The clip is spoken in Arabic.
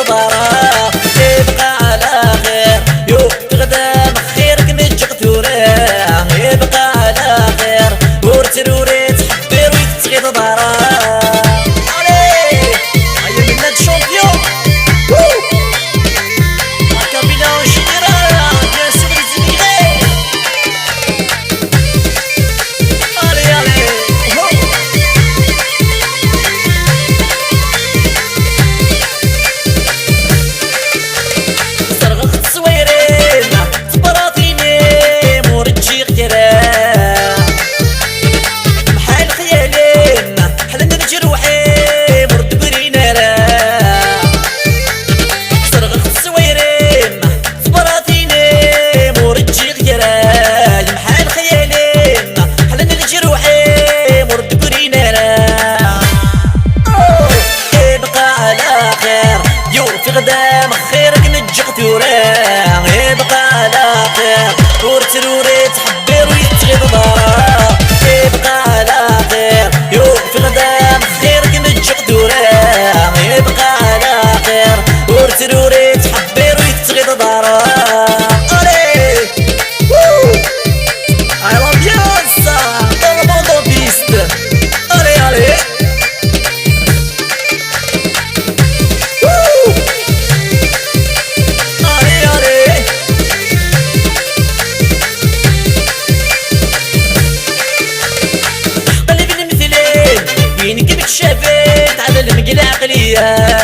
دارا يبقى على خير يو تغدام خيرك نجق ثوراه يبقى على خير ورتروريت حبير ويتغيط دارا قدام خيرك نجق ثوراه يبقى على خير ورتروري تحبير ويتغيط دارا يبقى على خير يو في قدام خيرك نجق ثوراه يبقى على خير ورتروري تحبير ويتغيط دارا شافيت على المقلة عقلية